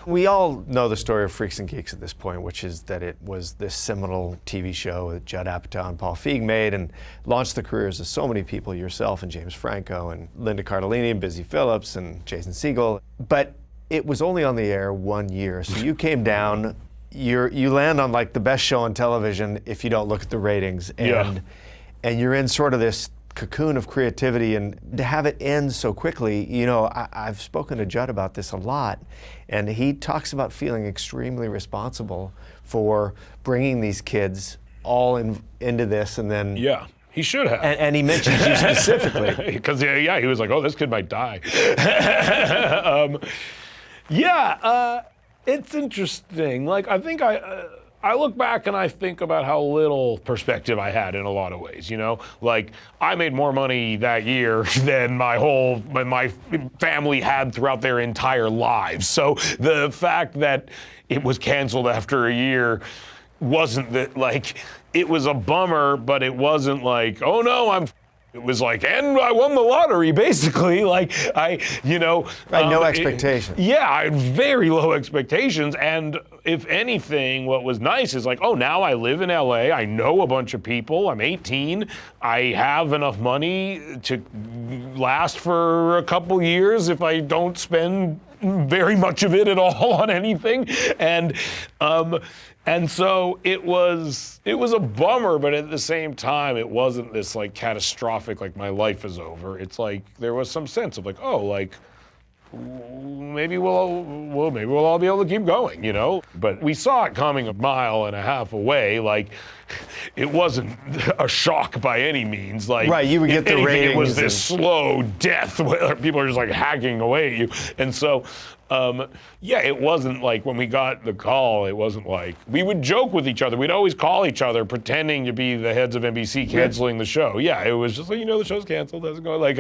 We all know the story of Freaks and Geeks at this point, which is that it was this seminal TV show that Judd Apatow and Paul Feig made and launched the careers of so many people, yourself and James Franco and Linda Cardellini and Busy Phillips and Jason Segel. But it was only on the air 1 year, so you came down, you land on like the best show on television if you don't look at the ratings, and you're in sort of this cocoon of creativity, and to have it end so quickly, you know, I've spoken to Judd about this a lot, and he talks about feeling extremely responsible for bringing these kids all into this, and then he should have. And he mentions you specifically because he was like, oh, this kid might die. It's interesting. Like, I think I look back and I think about how little perspective I had in a lot of ways, you know? Like, I made more money that year than my family had throughout their entire lives. So the fact that it was canceled after a year wasn't that, like, it was a bummer, but it wasn't like, oh no, it was like, and I won the lottery, basically. Like, no expectations. I had very low expectations. And if anything, what was nice is like, oh, now I live in LA. I know a bunch of people. I'm 18. I have enough money to last for a couple years if I don't spend very much of it at all on anything. And so it was a bummer, but at the same time, it wasn't this like catastrophic, like my life is over. It's like there was some sense of like, oh, like maybe we'll all be able to keep going, you know? But we saw it coming a mile and a half away. Like, it wasn't a shock by any means. Like, right, you would get the ratings. It was this slow death where people are just like hacking away at you. And so, it wasn't like when we got the call, it wasn't like, we would joke with each other. We'd always call each other pretending to be the heads of NBC canceling the show. Yeah, it was just like, the show's canceled. How's it going? Like,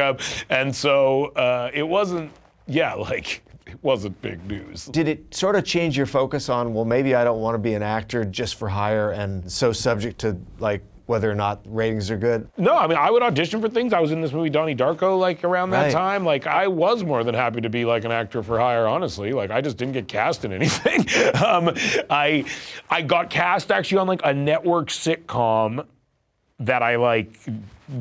and so it wasn't, it wasn't big news. Did it sort of change your focus on, well, maybe I don't want to be an actor just for hire and so subject to like whether or not ratings are good? No, I mean, I would audition for things. I was in this movie Donnie Darko like around that time. Like, I was more than happy to be like an actor for hire, honestly. Like, I just didn't get cast in anything. I got cast actually on like a network sitcom that I like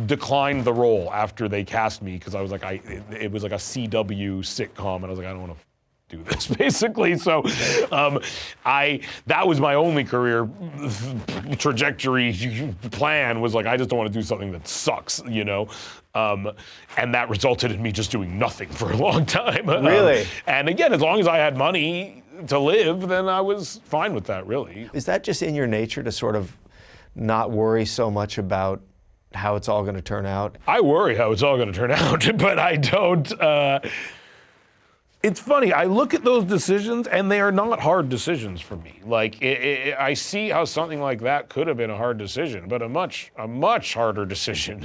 declined the role after they cast me because I was like, it was like a CW sitcom, and I was like, I don't want to do this, basically. So that was my only career trajectory plan, was like, I just don't want to do something that sucks, you know? And that resulted in me just doing nothing for a long time. Really? And again, as long as I had money to live, then I was fine with that, really. Is that just in your nature to sort of not worry so much about how it's all going to turn out? I worry how it's all going to turn out, but I don't. It's funny, I look at those decisions and they are not hard decisions for me. Like, I see how something like that could have been a hard decision, but a much harder decision.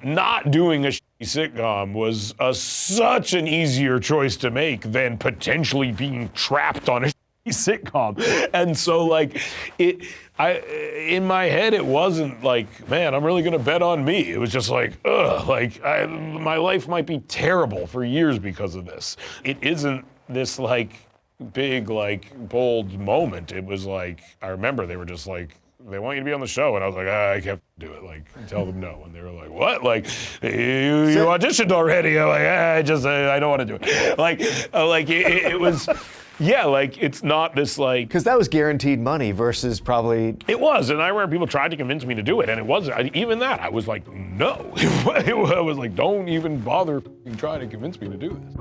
Not doing a sitcom was such an easier choice to make than potentially being trapped on a sitcom. And so like, in my head, it wasn't like, man, I'm really gonna bet on me. It was just like, my life might be terrible for years because of this. It isn't this like big, like bold moment. It was like, I remember they were just like, they want you to be on the show. And I was like, I can't do it. Like, tell them no. And they were like, what? Like, you auditioned already. I'm like, I don't want to do it. It was, yeah, like, it's not this like... Because that was guaranteed money versus probably... It was, and I remember people tried to convince me to do it, and it wasn't. Even that, I was like, no. I was like, don't even bother trying to convince me to do this.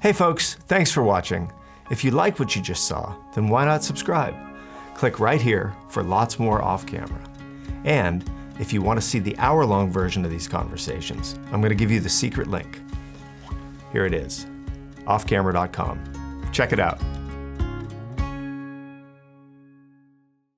Hey folks, thanks for watching. If you like what you just saw, then why not subscribe? Click right here for lots more off camera. And if you want to see the hour-long version of these conversations, I'm going to give you the secret link. Here it is. offcamera.com. Check it out.